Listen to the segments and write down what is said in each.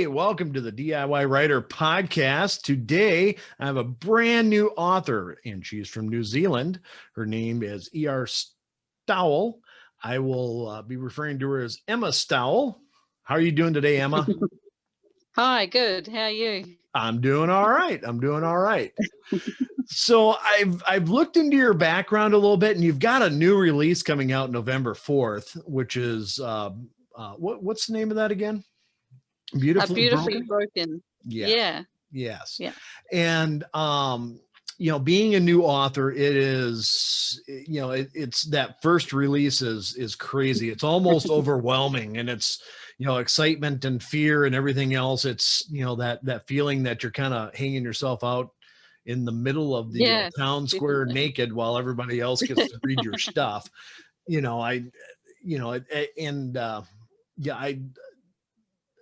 Hey, welcome to the DIY Writer podcast. Today, I have a brand new author, and she's from New Zealand. Her name is E.R. Stowell. I will be referring to her as Emma Stowell. How are you doing today, Emma? Hi, good. How are you? I'm doing all right. So I've looked into your background a little bit, and you've got a new release coming out November 4th, which is what's the name of that again? Beautifully broken. Yeah. Yes. Yeah. And being a new author, it is, it's that first release is crazy. It's almost overwhelming, and it's, excitement and fear and everything else. It's, that feeling that you're kind of hanging yourself out in the middle of the town square naked while everybody else gets to read your stuff.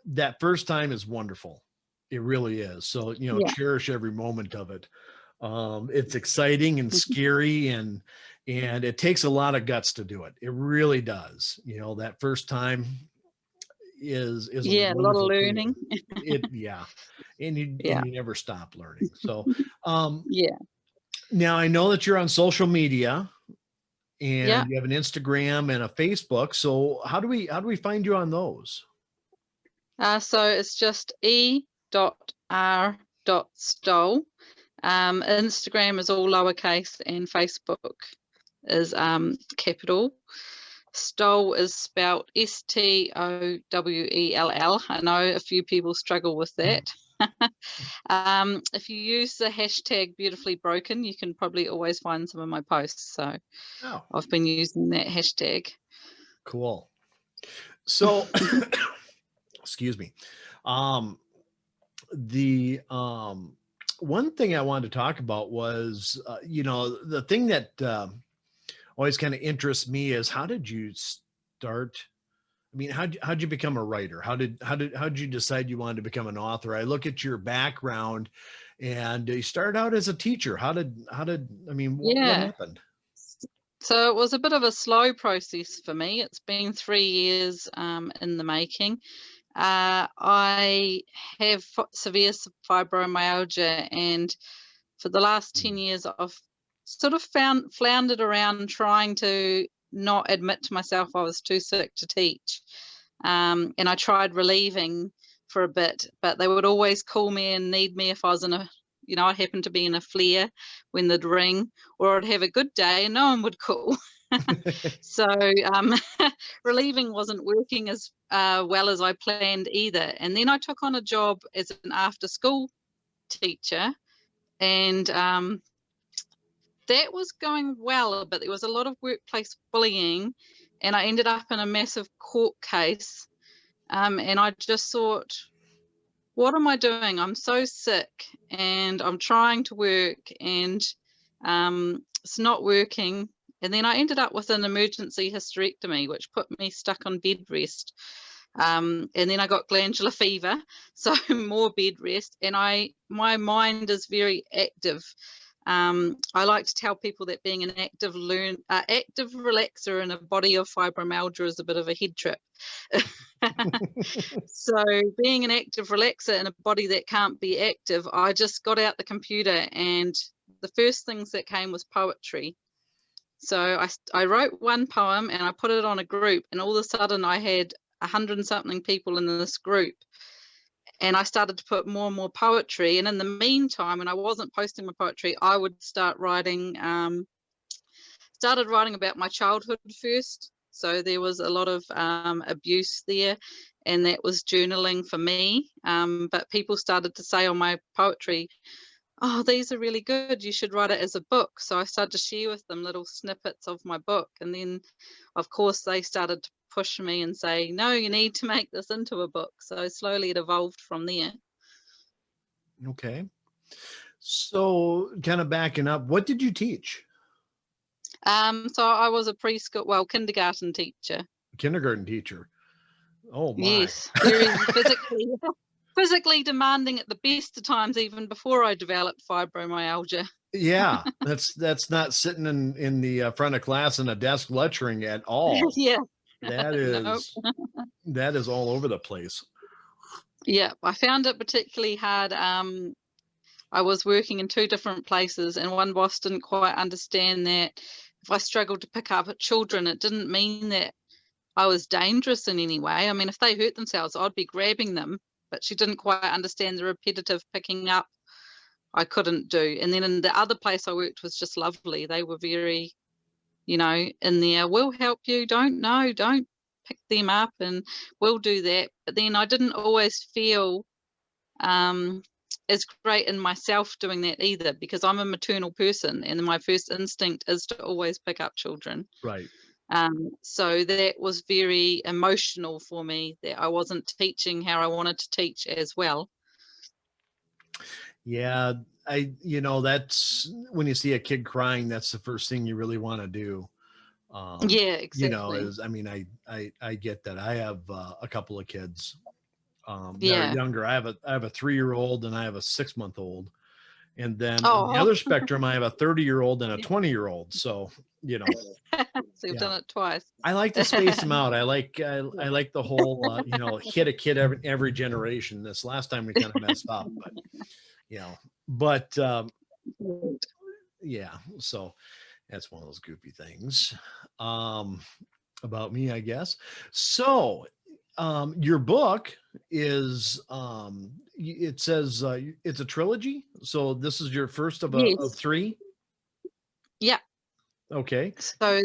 That first time is wonderful. It really is. So, cherish every moment of it. It's exciting and scary, and it takes a lot of guts to do it. It really does. That first time is a lot of learning. And you never stop learning. So, now I know that you're on social media, and you have an Instagram and a Facebook. So how do we find you on those? So it's just E.R.Stowell. Instagram is all lowercase, and Facebook is capital. Stowell is spelled Stowell. I know a few people struggle with that. If you use the hashtag beautifully broken, you can probably always find some of my posts. So I've been using that hashtag. Cool. So excuse me. The one thing I wanted to talk about was, the thing that always kind of interests me is, how did you start? I mean, how'd you become a writer? How'd you decide you wanted to become an author? I look at your background, and you started out as a teacher. What happened? So it was a bit of a slow process for me. It's been 3 years in the making. I have severe fibromyalgia, and for the last 10 years, I've sort of floundered around trying to not admit to myself I was too sick to teach. And I tried relieving for a bit, but they would always call me and need me if I was in I happened to be in a flare when they'd ring, or I'd have a good day and no one would call. So relieving wasn't working as well as I planned either. And then I took on a job as an after-school teacher, and that was going well, but there was a lot of workplace bullying, and I ended up in a massive court case. And I just thought, what am I doing? I'm so sick, and I'm trying to work, and it's not working. And then I ended up with an emergency hysterectomy, which put me stuck on bed rest. And then I got glandular fever, so more bed rest. And my mind is very active. I like to tell people that being an active relaxer in a body of fibromyalgia is a bit of a head trip. So being an active relaxer in a body that can't be active, I just got out the computer, and the first things that came was poetry. So I wrote one poem and I put it on a group, and all of a sudden I had 100 and something people in this group. And I started to put more and more poetry. And in the meantime, when I wasn't posting my poetry, I would started writing about my childhood first. So there was a lot of abuse there, and that was journaling for me. But people started to say on my poetry, "Oh, these are really good. You should write it as a book." So I started to share with them little snippets of my book. And then, of course, they started to push me and say, "No, you need to make this into a book." So slowly it evolved from there. Okay. So kind of backing up, what did you teach? So I was a kindergarten teacher. Kindergarten teacher. Oh my. Yes, very physically demanding at the best of times, even before I developed fibromyalgia. Yeah, that's not sitting in the front of class in a desk lecturing at all. Yeah. That is that is all over the place. Yeah, I found it particularly hard. I was working in 2 different places, and one boss didn't quite understand that if I struggled to pick up at children, it didn't mean that I was dangerous in any way. I mean, if they hurt themselves, I'd be grabbing them, but she didn't quite understand the repetitive picking up I couldn't do. And then in the other place I worked was just lovely. They were very, in there, "We'll help you. Don't pick them up, and we'll do that." But then I didn't always feel um, as great in myself doing that either, because I'm a maternal person and my first instinct is to always pick up children. Right. So that was very emotional for me, that I wasn't teaching how I wanted to teach as well. Yeah, that's when you see a kid crying, that's the first thing you really want to do. Yeah, exactly. I mean, I get that. I have a couple of kids that are Yeah. younger. I have a 3-year-old and I have a 6-month-old. And then on the Oh, other spectrum, I have a 30-year-old and a 20-year-old. So, so you've yeah, done it twice. I like to space them out. I like the whole, hit a kid every generation. This last time we kind of messed up, but, you know, but yeah, so that's one of those goofy things about me, I guess. So, your book is, it says it's a trilogy. So this is your first of Yes. 3. Yeah. Okay. So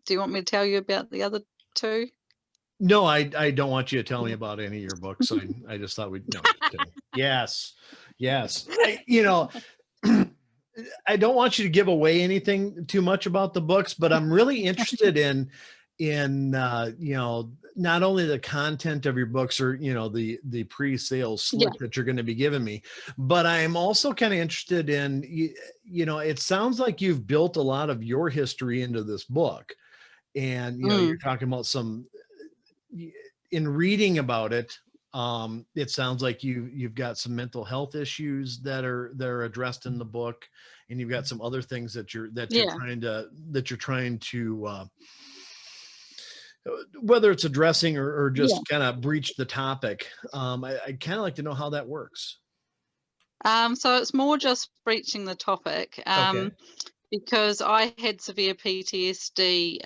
do you want me to tell you about the other 2? No, I don't want you to tell me about any of your books. I just thought we'd, no, just kidding. Yes. Yes. I don't want you to give away anything too much about the books, but I'm really interested in not only the content of your books or the pre-sale Yeah. slip that you're going to be giving me, but I'm also kind of interested in it sounds like you've built a lot of your history into this book, and you're talking about some in reading about it. It sounds like you've got some mental health issues that are addressed in the book, and you've got some other things that you're Yeah. trying to whether it's addressing or Yeah. just kind of breach the topic. I kind of like to know how that works. So it's more just breaching the topic, Okay. because I had severe PTSD,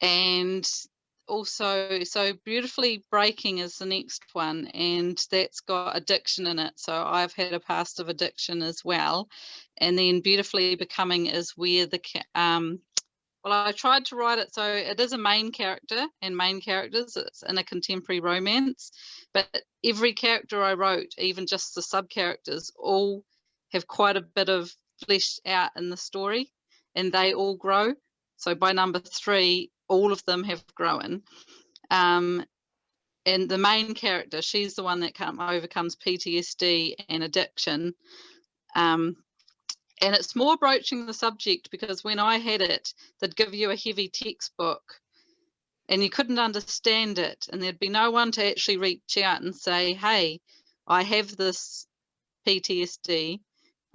and also, so Beautifully Breaking is the next one, and that's got addiction in it. So I've had a past of addiction as well. And then Beautifully Becoming is where well, I tried to write it so it is a main character and main characters. It's in a contemporary romance, but every character I wrote, even just the sub characters, all have quite a bit of fleshed out in the story, and they all grow. So by number 3, all of them have grown. And the main character, she's the one that overcomes PTSD and addiction. And it's more broaching the subject, because when I had it, they'd give you a heavy textbook and you couldn't understand it. And there'd be no one to actually reach out and say, "Hey, I have this PTSD,"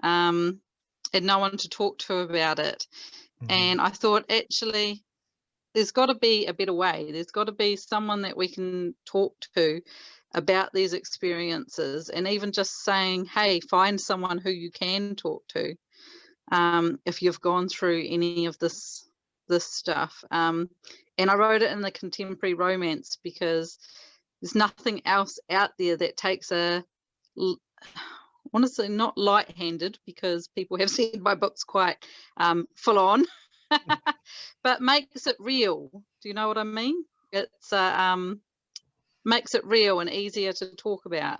and no one to talk to about it. Mhm. And I thought, actually, there's got to be a better way. There's got to be someone that we can talk to about these experiences, and even just saying, "Hey, find someone who you can talk to if you've gone through any of this stuff." And I wrote it in the contemporary romance because there's nothing else out there that takes honestly, not light-handed, because people have said my book's quite full on, but makes it real. Do you know what I mean? It's makes it real and easier to talk about.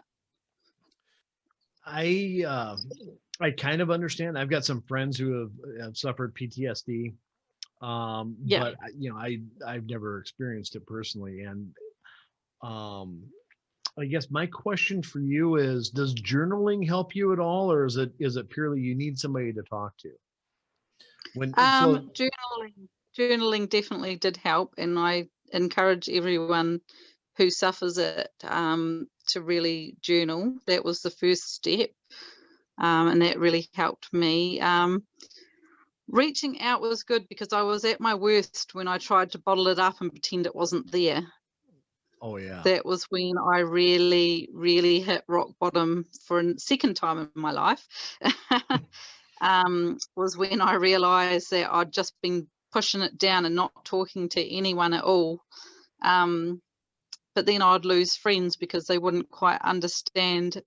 I kind of understand. I've got some friends who have suffered PTSD, Yeah. but I've never experienced it personally. And I guess my question for you is: does journaling help you at all, or is it purely you need somebody to talk to? Journaling definitely did help, and I encourage everyone who suffers it to really journal. That was the first step, and that really helped me. Reaching out was good, because I was at my worst when I tried to bottle it up and pretend it wasn't there. Oh yeah. That was when I really, really hit rock bottom for a second time in my life. Was when I realized that I'd just been pushing it down and not talking to anyone at all. Um, but then I'd lose friends because they wouldn't quite understand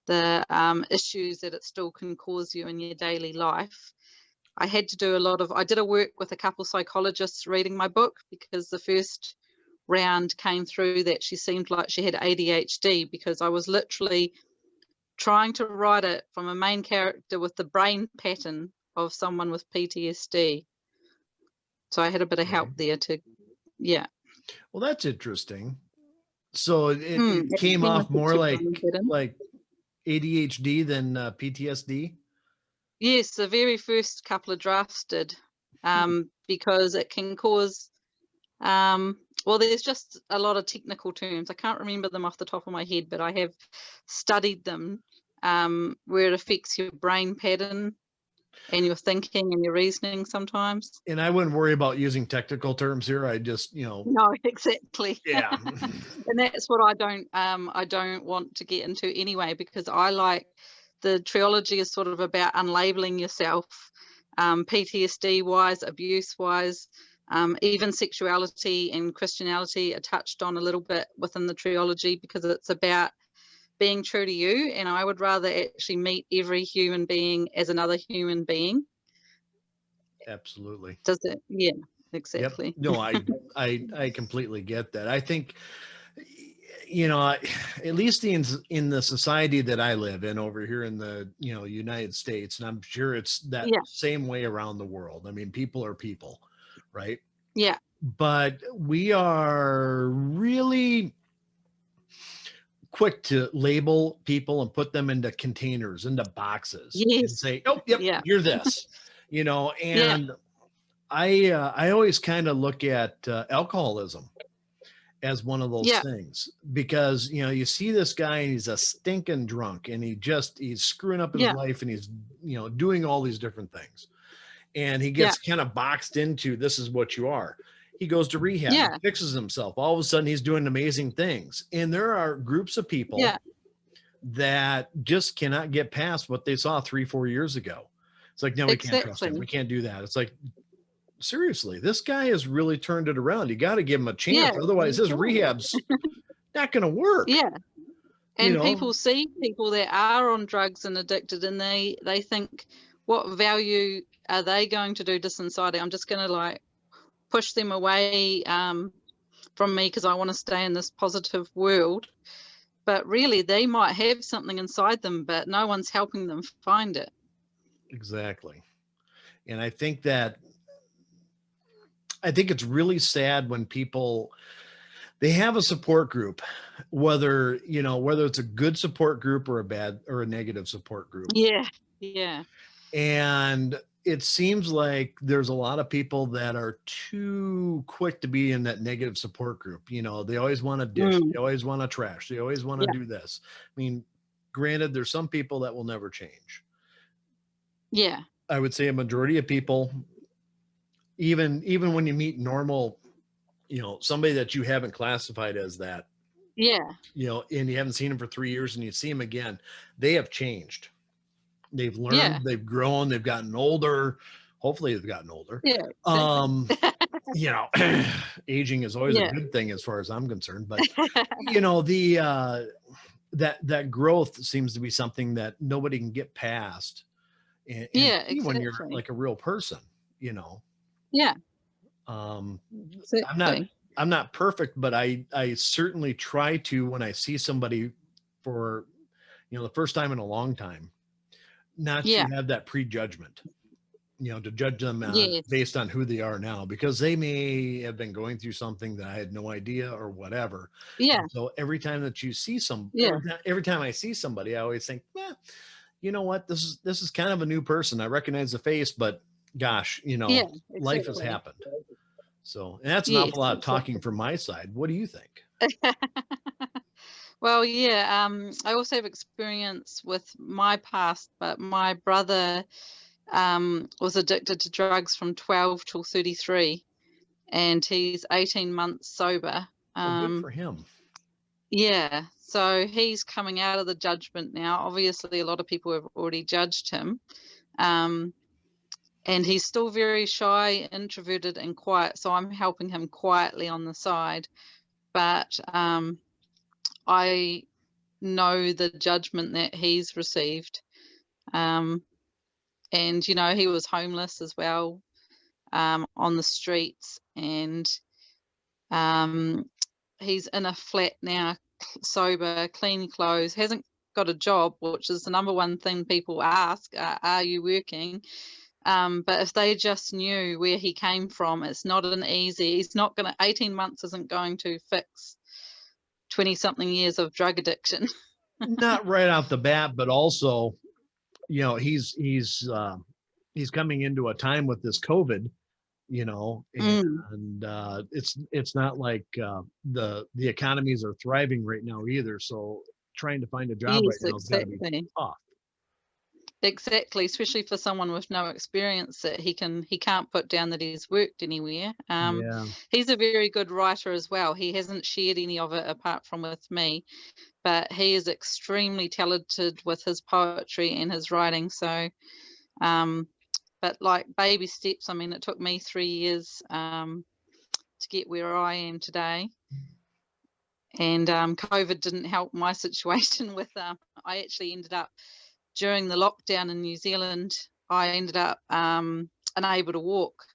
the issues that it still can cause you in your daily life. I had to do a lot of, I did a work with a couple psychologists reading my book, because the first round came through that she seemed like she had ADHD, because I was literally trying to write it from a main character with the brain pattern of someone with PTSD. So I had a bit of help Okay. there to, yeah. Well, that's interesting. So it came off Benefits more your brain pattern. like ADHD than PTSD. Yes, the very first couple of drafts did, because it can cause, well, there's just a lot of technical terms. I can't remember them off the top of my head, but I have studied them, where it affects your brain pattern and your thinking and your reasoning sometimes. And I wouldn't worry about using technical terms here. I just, No, exactly. yeah, And that's what I don't want to get into anyway, because I like, the trilogy is sort of about unlabeling yourself, PTSD wise, abuse wise, even sexuality and Christianity are touched on a little bit within the trilogy, because it's about being true to you. And I would rather actually meet every human being as another human being. absolutely. Does it? Yeah, Yep. exactly. No, I completely get that. I think, at least in the society that I live in over here in the, United States, and I'm sure it's that Yeah, same way around the world. I mean, people are people, right? yeah, But we are really quick to label people and put them into containers, into boxes, and yes, say, "Oh, yep, yeah, you're this," yeah, and I always kind of look at alcoholism as one of those yeah, things, because you see this guy and he's a stinking drunk, and he's screwing up his yeah, life, and he's doing all these different things, and he yeah, gets kind of boxed into, this is what you are. He goes to rehab, he yeah, fixes himself, all of a sudden he's doing amazing things, and there are groups of people yeah, that just cannot get past what they saw 3-4 years ago. It's like, no, we can't trust him, we exactly. can't do that. It's like, seriously, this guy has really turned it around. You got to give him a Yeah, chance. Otherwise, you his do. rehab's not going to work. Yeah, You and know, people see people that are on drugs and addicted, and they think, what value are they going to do to society? I'm just gonna, like, push them away, from me, because I wanna stay in this positive world. But really, they might have something inside them, but no one's helping them find it. exactly. And I think it's really sad when people, they have a support group, whether it's a good support group or a bad or a negative support group. Yeah, yeah, And it seems like there's a lot of people that are too quick to be in that negative support group. They always want to dish, mm, they always want to trash, they always want to yeah, do this. I mean, granted, there's some people that will never change. yeah, I would say a majority of people, even when you meet normal, somebody that you haven't classified as that, yeah, and you haven't seen them for 3 years and you see them again, they have changed. They've yeah, learned, they've grown, they've gotten older. Hopefully they've gotten older. yeah, exactly. Um, you know, aging is always a Yeah, good thing as far as I'm concerned, but the that growth seems to be something that nobody can get past and yeah, see when you're exactly. like a real person, you know. Yeah, Um, I'm not exactly. I'm not perfect, but I certainly try to, when I see somebody for the first time in a long time, not to Yeah, have that prejudgment, to judge them yes, based on who they are now, because they may have been going through something that I had no idea or whatever. yeah, And so every time that you see yeah, every time I see somebody, I always think, you know what, this is kind of a new person. I recognize the face, but gosh, yeah, life has exactly. happened. So, and that's an awful Yes, lot of talking exactly. from my side. What do you think? Well, yeah, I also have experience with my past, but my brother, was addicted to drugs from 12 till 33, and he's 18 months sober. Well, good for him. Yeah, so he's coming out of the judgment now. Obviously, a lot of people have already judged him. Um, and he's still very shy, introverted, and quiet. So I'm helping him quietly on the side. But I know the judgment that he's received. And, he was homeless as well, on the streets. And he's in a flat now, sober, clean clothes, hasn't got a job, which is the number one thing people ask, are you working? But if they just knew where he came from, it's not an easy, he's not going to, 18 months isn't going to fix 20 something years of drug addiction. Not right off the bat, but also, he's coming into a time with this COVID, and it's not like the economies are thriving right now either. So trying to find a job right Yes, now has got to be exactly. tough. Exactly, especially for someone with no experience, that he can't put down that he's worked anywhere. Yeah. He's a very good writer as well. He hasn't shared any of it apart from with me, but he is extremely talented with his poetry and his writing. So, but like baby steps. I mean, it took me 3 years to get where I am today, and COVID didn't help my situation. With I actually ended up, during the lockdown in New Zealand, I ended up unable to walk,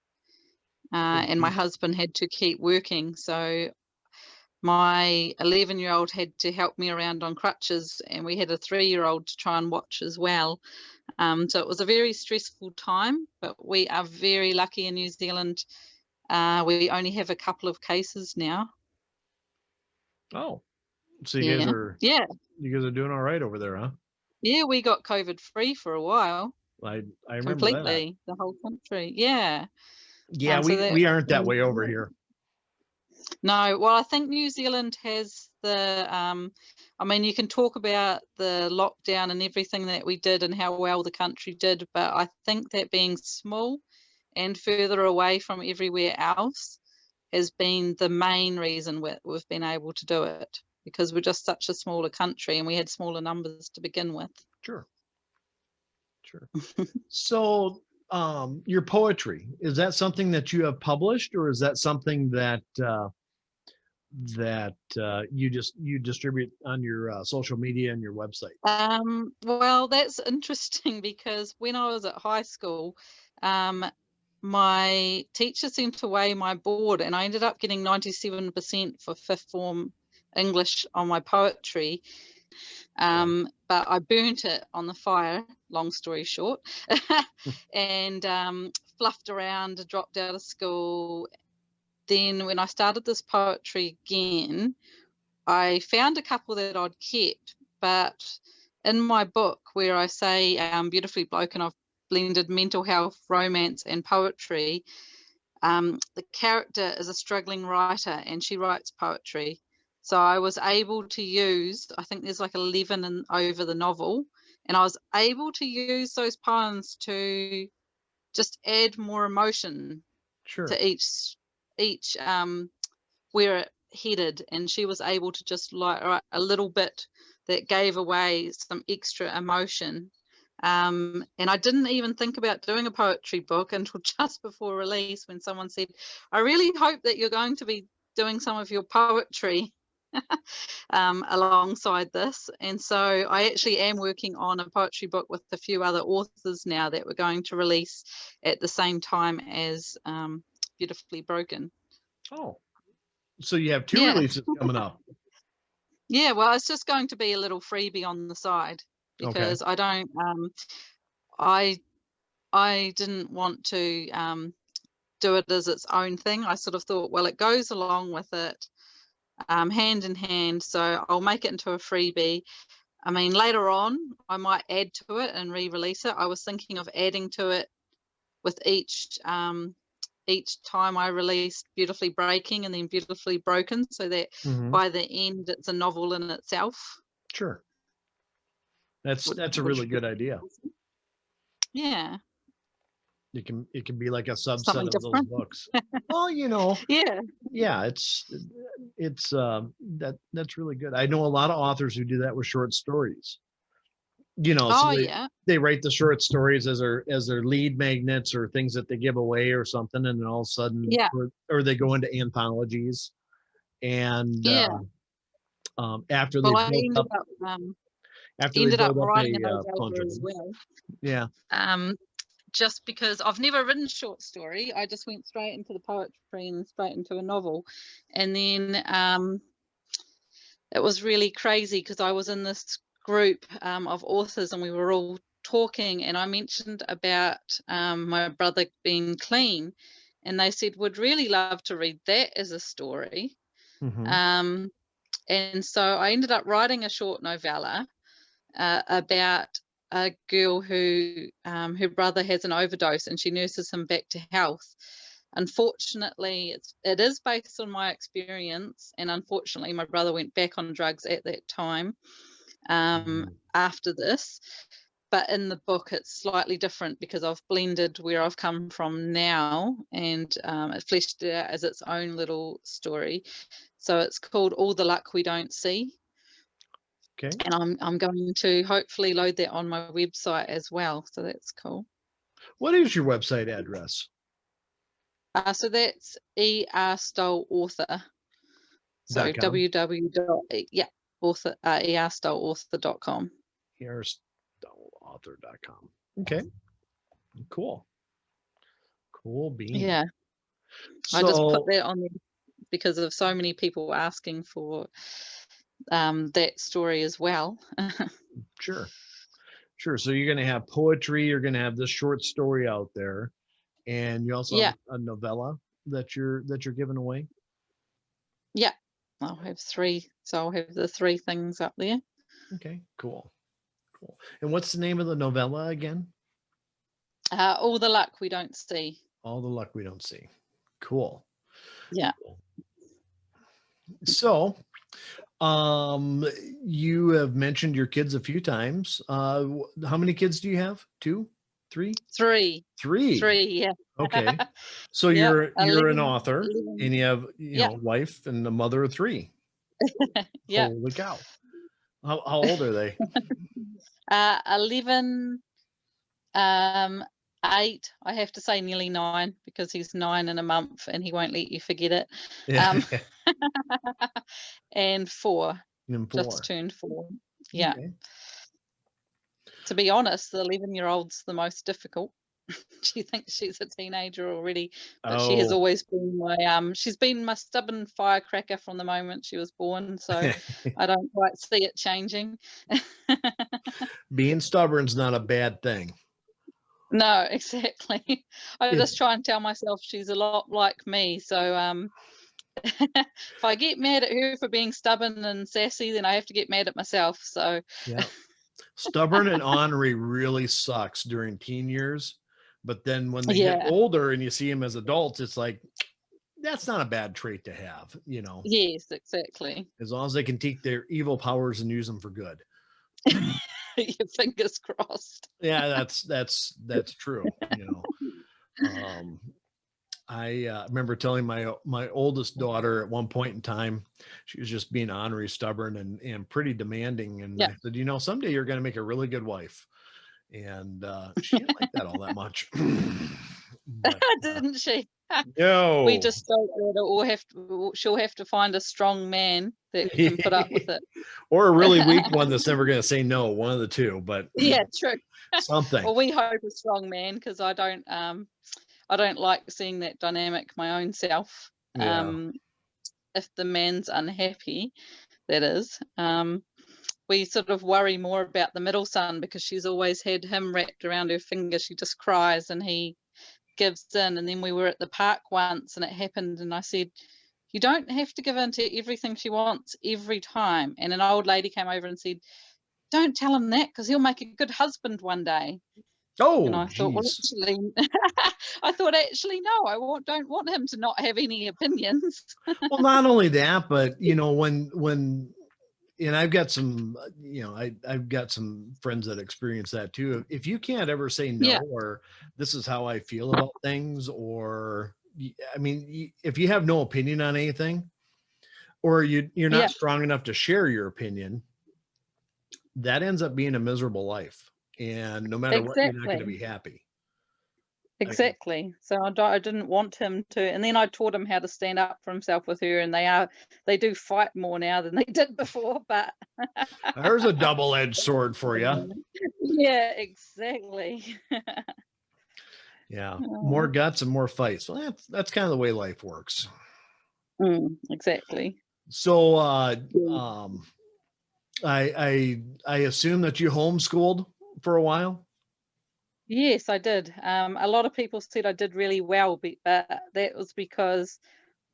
and my husband had to keep working. So my 11-year-old had to help me around on crutches, and we had a 3-year-old to try and watch as well. So it was a very stressful time, but we are very lucky in New Zealand. We only have a couple of cases now. Oh, so you guys are doing all right over there, huh? Yeah, we got COVID free for a while. I remember that. Completely, the whole country. Yeah. Yeah, we aren't that way over here. No, well, I think New Zealand has I mean, you can talk about the lockdown and everything that we did and how well the country did, but I think that being small and further away from everywhere else has been the main reason we've been able to do it, because we're just such a smaller country and we had smaller numbers to begin with. Sure. So, your poetry, is that something that you have published, or is that something that you distribute on your social media and your website? Well, that's interesting, because when I was at high school, my teacher sent away my board, and I ended up getting 97% for fifth form English on my poetry. But I burnt it on the fire, long story short, and fluffed around, dropped out of school. Then when I started this poetry again, I found a couple that I'd kept, but in my book, where I say beautifully bloken, I've blended mental health, romance, and poetry. The character is a struggling writer, and she writes poetry. So I was able to use, I think there's like 11 over the novel, and I was able to use those poems to just add more emotion to each where it headed, and she was able to just write a little bit that gave away some extra emotion. And I didn't even think about doing a poetry book until just before release, when someone said, I really hope that you're going to be doing some of your poetry alongside this. And so I actually am working on a poetry book with a few other authors now that we're going to release at the same time as Beautifully Broken. Oh, so you have two releases coming up. Yeah, well, it's just going to be a little freebie on the side, because I don't I didn't want to do it as its own thing. I sort of thought, well, it goes along with it, hand in hand, so I'll make it into a freebie. I mean, later on, I might add to it and re-release it. I was thinking of adding to it with each time I released Beautifully Breaking and then Beautifully Broken, so that by the end it's a novel in itself. Sure. That's a really good idea. Yeah. it can be like a subset something of those different. books. Well, you know, Yeah. yeah, it's that's really good. I know a lot of authors who do that with short stories. You know, so Oh, yeah. they write the short stories as their lead magnets or things that they give away or something, and then all of a sudden, Yeah. or they go into anthologies, and Yeah. after they Well, I built up ended up writing a a bunch novella of as them. well. Yeah. Just because I've never written short story, I just went straight into the poetry and straight into a novel, and then it was really crazy because I was in this group of authors and we were all talking, and I mentioned about my brother being clean, and they said would really love to read that as a story. Mm-hmm. And so I ended up writing a short novella about a girl who her brother has an overdose and she nurses him back to health. Unfortunately, it is based on my experience, and unfortunately, my brother went back on drugs at that time after this. But in the book, it's slightly different because I've blended where I've come from now, and it fleshed it out as its own little story. So it's called All the Luck We Don't See. Okay. And I'm going to hopefully load that on my website as well. So that's cool. What is your website address? So that's E.R. Stowell author. So .com. erstowellauthor.com. erstowellauthor.com. Okay. Cool. Cool bean. Yeah. I just put So that on there because of so many people asking for that story as well. sure. Sure. So you're going to have poetry, you're going to have this short story out there, and you also Yeah. have a novella that you're giving away. Yeah. I'll have 3. So I'll have the 3 things up there. Okay, cool. Cool. And what's the name of the novella again? All the Luck We Don't See. All the Luck We Don't See. Cool. Yeah. Cool. So, you have mentioned your kids a few times. How many kids do you have? 2, 3? 3. 3. 3, yeah. Okay. So Yep. you're an 11, author 11. and you have, Yep. wife and a mother of 3. Yep. Holy cow. How old are they? 11, 8. I have to say nearly 9 because he's 9 in a month and he won't let you forget it. Yeah. And 4, And 4. just turned 4. Yeah. Okay. To be honest, the 11-year-old's the most difficult. She thinks she's a teenager already, but she has Oh. always been she's been my stubborn firecracker from the moment she was born, so I don't quite see it changing. Being stubborn's not a bad thing. No, exactly. I It's just try and tell myself she's a lot like me, so if I get mad at her for being stubborn and sassy, then I have to get mad at myself, so yeah. Stubborn and ornery really sucks during teen years, but then when they get yeah. older and you see them as adults, it's like that's not a bad trait to have, Yes, exactly. as long as they can take their evil powers and use them for good. Your fingers crossed. Yeah, that's true. I remember telling my oldest daughter at one point in time, she was just being ornery, stubborn, and pretty demanding. And Yeah. I said, someday you're going to make a really good wife. And she didn't like that all that much. But, Didn't she? no, We just don't she'll have to find a strong man that can put up with it. or a really weak one that's never going to say no. One of the two, but Yeah, true. something. Well, we hope a strong man because I don't like seeing that dynamic my own self. Yeah. If the man's unhappy, that is. We sort of worry more about the middle son because she's always had him wrapped around her finger. She just cries and he gives in. And then we were at the park once and it happened and I said, you don't have to give in to everything she wants every time. And an old lady came over and said, don't tell him that because he'll make a good husband one day. Oh, and I thought, well, actually, no, don't want him to not have any opinions. Well, not only that, but when and I've got some, I've got some friends that experience that too. If you can't ever say no, Yeah, or this is how I feel about things, or I mean, if you have no opinion on anything, or you're yeah, not strong enough to share your opinion, that ends up being a miserable life. And no matter what, you're not going to exactly. be happy. I mean, Exactly. So I didn't want him to, and then I taught him how to stand up for himself with her, and they do fight more now than they did before, but there's a double-edged sword for you. yeah, exactly. Yeah, more Oh, guts and more fights. Well, that's kind of the way life works. exactly. So, Yeah. I assume that you homeschooled for a while. Yes, I did. A lot of people said I did really well, but that was because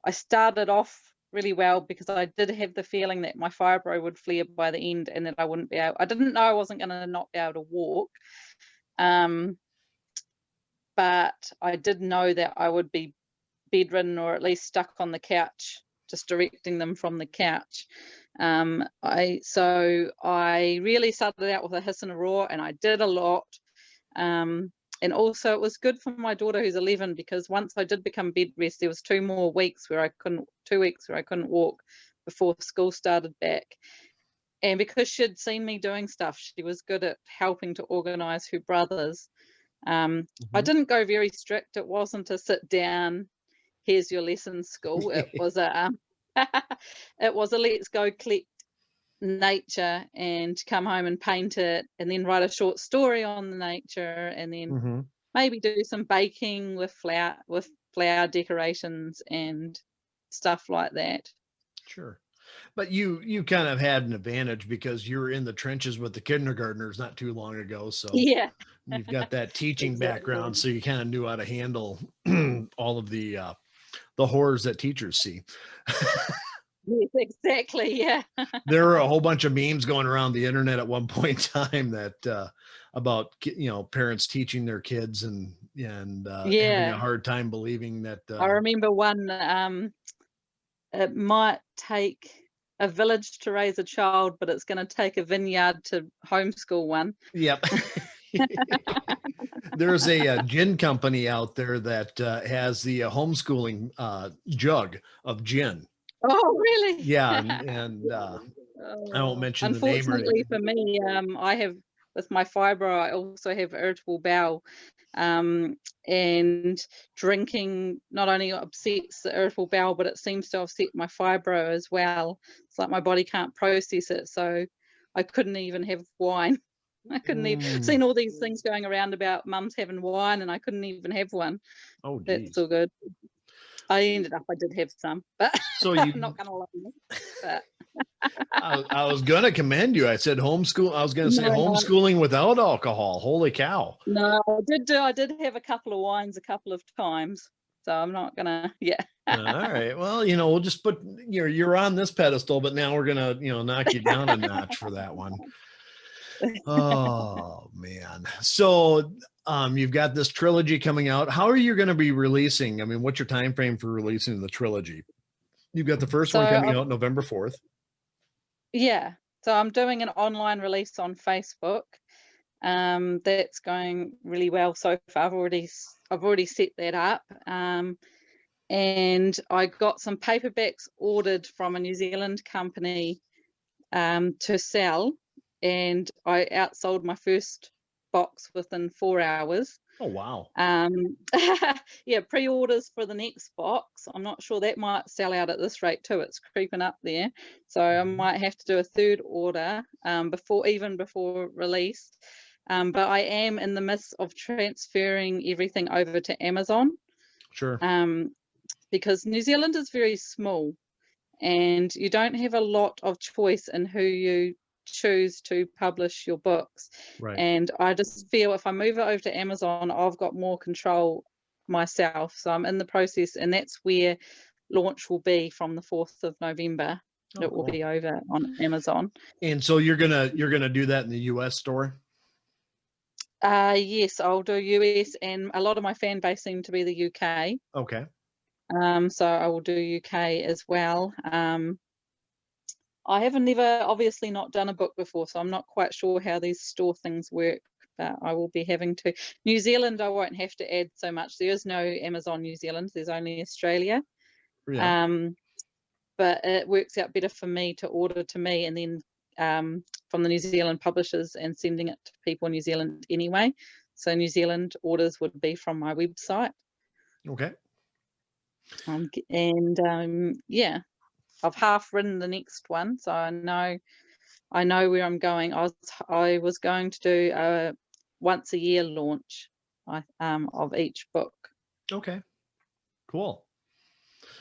I started off really well because I did have the feeling that my fibro would flare by the end and that I wouldn't be able. I didn't know I wasn't going to not be able to walk. Um, but I did know that I would be bedridden or at least stuck on the couch, just directing them from the couch. I really started out with a hiss and a roar, and I did a lot. And also, it was good for my daughter who's 11 because once I did become bed rest, there was 2 weeks where I couldn't walk before school started back. And because she'd seen me doing stuff, she was good at helping to organize her brothers. I Mhm. didn't go very strict. It wasn't a sit down, here's your lesson school. It was a it was a let's go collect nature and come home and paint it and then write a short story on the nature and then Mhm. maybe do some baking with flower decorations and stuff like that. Sure. But you kind of had an advantage because you were in the trenches with the kindergartners not too long ago. So Yeah, you've got that teaching exactly. background, so you kind of knew how to handle all of the horrors that teachers see. Yes, exactly. Yeah. There were a whole bunch of memes going around the internet at one point in time that about parents teaching their kids and having a Yeah. hard time believing that I remember one, it might take a village to raise a child, but it's going to take a vineyard to homeschool one. yep. There's a, gin company out there that has the homeschooling jug of gin. Oh, really? Yeah, and I won't Oh, mention the name or unfortunately anything. for me, I have with my fibro, I also have irritable bowel, um, and drinking not only upsets the irritable bowel, but it seems to upset my fibro as well. It's like my body can't process it, so I couldn't even have wine. I couldn't even Mm. seen all these things going around about mums having wine, and I couldn't even have one. Oh, That's geez. all good. I did have some, but So I'm you not gonna lie. But I was gonna commend you. I said homeschool. I was gonna say no, no. homeschooling without alcohol. Holy cow! No, I did have a couple of wines a couple of times, so I'm not gonna yeah. All right. Well, we'll just put you're on this pedestal, but now we're gonna knock you down a notch for that one. Oh man. So you've got this trilogy coming out. How are you going to be releasing? I mean, what's your time frame for releasing the trilogy? You've got the first So, one coming out November 4th. yeah, so I'm doing an online release on Facebook, that's going really well so far. I've already set that up, and I got some paperbacks ordered from a New Zealand company, to sell, and I outsold my first box within 4 hours. Oh wow. Um, yeah, pre-orders for the next box. I'm not sure that might sell out at this rate too. It's creeping up there, so I Mhm. might have to do a third order before release. But I am in the midst of transferring everything over to Amazon, Sure. um, because New Zealand is very small and you don't have a lot of choice in who you choose to publish your books. Right. And I just feel if I move it over to Amazon, I've got more control myself. So I'm in the process, and that's where launch will be from the 4th of November. Oh, It will cool. be over on Amazon. And so you're gonna do that in the U.S. store. Yes, I'll do US, and a lot of my fan base seem to be the UK. Okay. So I will do UK as well. I haven't never obviously not done a book before, so I'm not quite sure how these store things work, but I will be having to. New Zealand, I won't have to add so much. There is no Amazon New Zealand, there's only Australia. Yeah. But it works out better for me to order to me and then from the New Zealand publishers and sending it to people in New Zealand anyway. So New Zealand orders would be from my website. Okay. Yeah, I've half written the next one, so I know where I'm going. I was going to do a once a year launch of each book. Okay. Cool.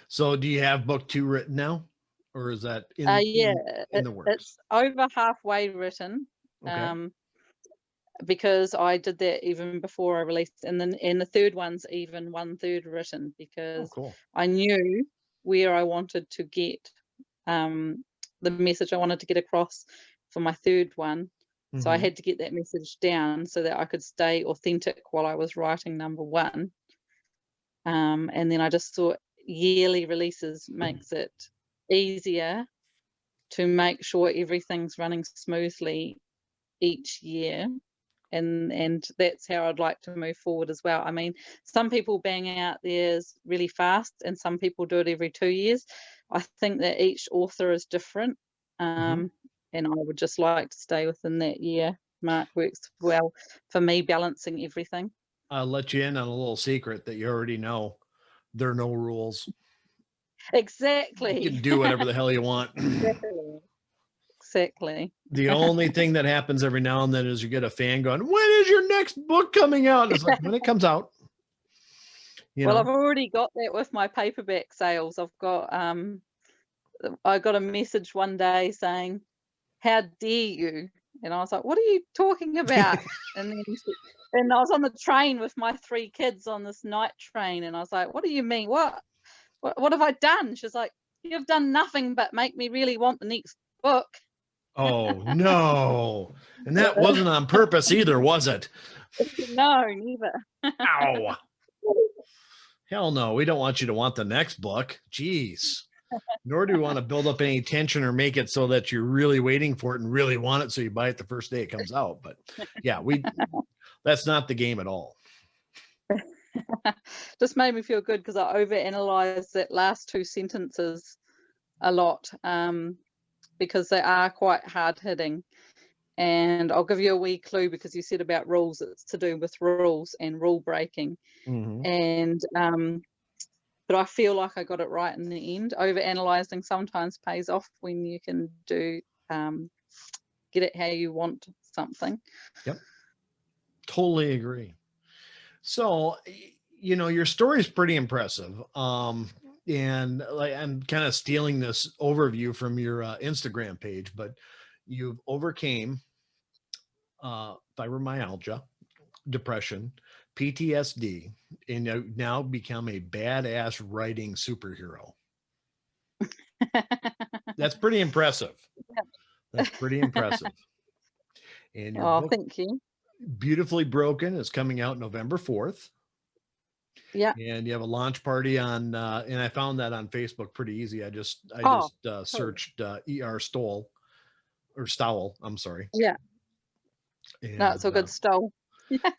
So do you have book 2 written now, or is that in the works? It's over halfway written. Okay. Because I did that even before I released, and the third one's even 1/3 written, because cool. I knew where I wanted to get the message I wanted to get across for my third one. So I had to get that message down so that I could stay authentic while I was writing number 1. And then I just thought yearly releases makes it easier to make sure everything's running smoothly each year. And that's how I'd like to move forward as well. I mean, some people bang out theirs really fast and some people do it every 2 years. I think that each author is different. And I would just like to stay within that year mark. Works well for me, balancing everything. I'll let you in on a little secret that you already know. There are no rules. Exactly. You can do whatever the hell you want. Exactly. The only thing that happens every now and then is you get a fan going, "When is your next book coming out?" And it's like, when it comes out. Well, I've already got that with my paperback sales. I got a message one day saying, "How dare you?" And I was like, "What are you talking about?" and I was on the train with my 3 kids on this night train, and I was like, "What do you mean? What have I done?" She's like, "You've done nothing but make me really want the next book." Oh no. And that wasn't on purpose either, was it? No, neither. Ow. Hell no. We don't want you to want the next book. Jeez. Nor do we want to build up any tension or make it so that you're really waiting for it and really want it so you buy it the first day it comes out. But yeah, that's not the game at all. Just made me feel good because I overanalyzed that last 2 sentences a lot, because they are quite hard hitting. And I'll give you a wee clue, because you said about rules. It's to do with rules and rule breaking. And but I feel like I got it right in the end. Overanalyzing sometimes pays off when you can do get it how you want something. Yep. Totally agree. So, your story is pretty impressive. And like, I'm kind of stealing this overview from your Instagram page, but you've overcame fibromyalgia, depression, PTSD, and you now become a badass writing superhero. That's pretty impressive. Yep. That's pretty impressive. And your book, thank you. Beautifully Broken, is coming out November 4th. Yeah. And you have a launch party on, and I found that on Facebook pretty easy. I just searched E.R. Stowell, or Stowell. I'm sorry. Yeah. And, no, it's a good Stowell.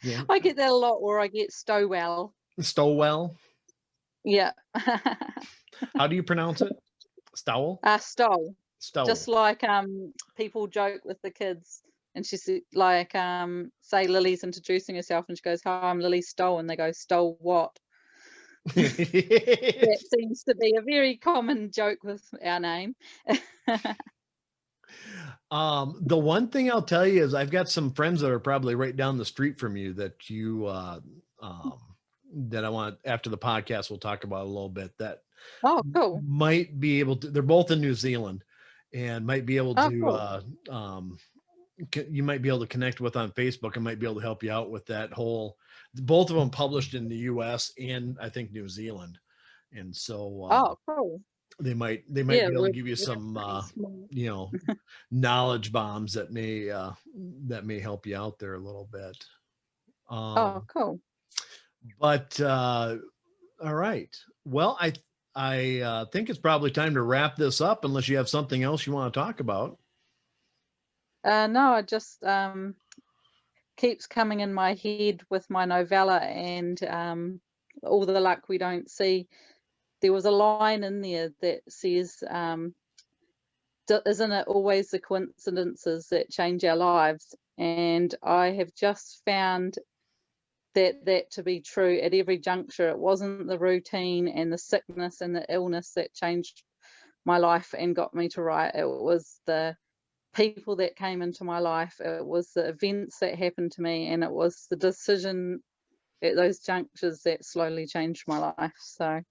Yeah. I get that a lot, or I get Stowell. Stowell. Yeah. How do you pronounce it? Stowell. Stowell. Stowell. Just like people joke with the kids. And she's like, say Lily's introducing herself and she goes, "Hi, I'm Lily Stowell." And they go, "Stowell what?" That seems to be a very common joke with our name. The one thing I'll tell you is I've got some friends that are probably right down the street from you that that I want, after the podcast, we'll talk about a little bit, that cool. might be able to, they're both in New Zealand and might be able to, cool. You might be able to connect with on Facebook and might be able to help you out with that whole, both of them published in the US and I think New Zealand. And so, cool. They might be able to give you some, knowledge bombs that may help you out there a little bit. Cool. But, all right. Well, I think it's probably time to wrap this up, unless you have something else you want to talk about. No, I just keeps coming in my head with my novella and all the luck we don't see. There was a line in there that says, isn't it always the coincidences that change our lives? And I have just found that to be true at every juncture. It wasn't the routine and the sickness and the illness that changed my life and got me to write. It was the people that came into my life. It was the events that happened to me, and it was the decision at those junctures that slowly changed my life. So I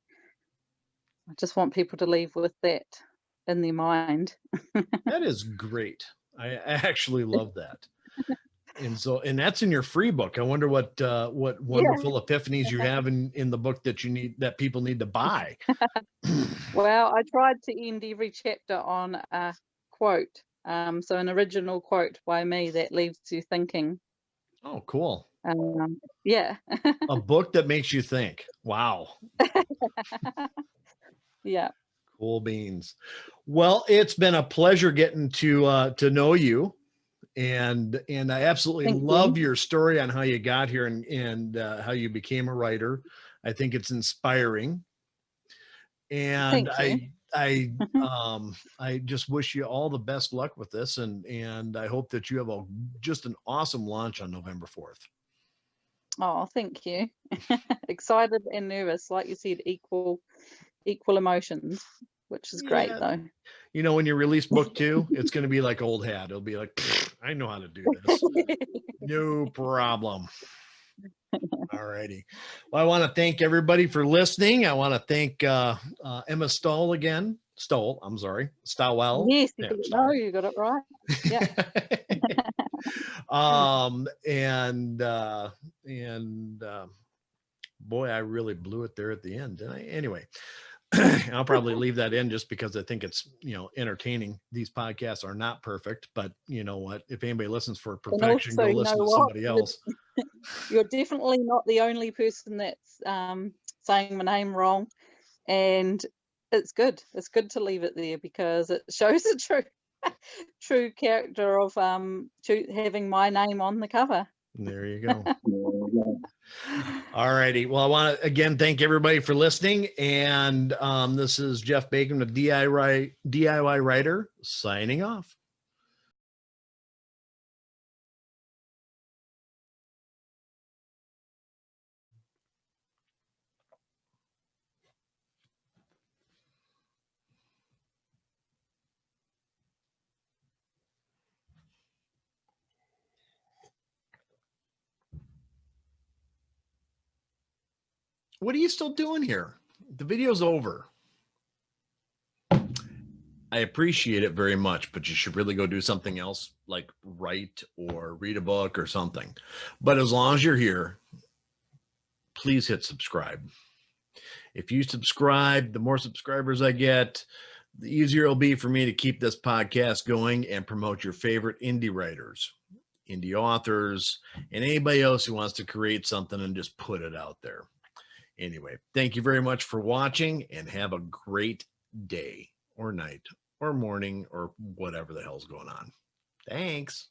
just want people to leave with that in their mind. That is great. I actually love that. And that's in your free book. I wonder what wonderful epiphanies you have in the book that people need to buy. Well, I tried to end every chapter on a quote. So an original quote by me that leaves you thinking. Oh, cool. Yeah. A book that makes you think. Wow. Yeah. Cool beans. Well, it's been a pleasure getting to know you. And I absolutely Thank love you. your story on how you got here and how you became a writer. I think it's inspiring. And Thank you. I just wish you all the best luck with this, and I hope that you have just an awesome launch on November 4th. Oh, thank you. Excited and nervous, like you said, equal emotions, which is great Yeah. though. You know, when you release book 2, it's going to be like old hat. It'll be like, I know how to do this. No problem. All righty. Well, I want to thank everybody for listening. I want to thank Emma Stowell again. Stowell, I'm sorry. Stowell. Yes, you Yeah, got it. No, Stowell. you got it right. Yeah. And boy, I really blew it there at the end, didn't I? Anyway, I'll probably leave that in just because I think it's, entertaining. These podcasts are not perfect, but you know what? If anybody listens for And perfection, also, go you know listen to what? somebody else. You're definitely not the only person that's saying my name wrong, and it's good. It's good to leave it there because it shows the true character of having my name on the cover. There you go. All righty. Well, I want to again thank everybody for listening. And this is Jeff Bacon with DIY Writer signing off. What are you still doing here? The video's over. I appreciate it very much, but you should really go do something else, like write or read a book or something. But as long as you're here, please hit subscribe. If you subscribe, the more subscribers I get, the easier it'll be for me to keep this podcast going and promote your favorite indie writers, indie authors, and anybody else who wants to create something and just put it out there. Anyway, thank you very much for watching, and have a great day or night or morning or whatever the hell's going on. Thanks.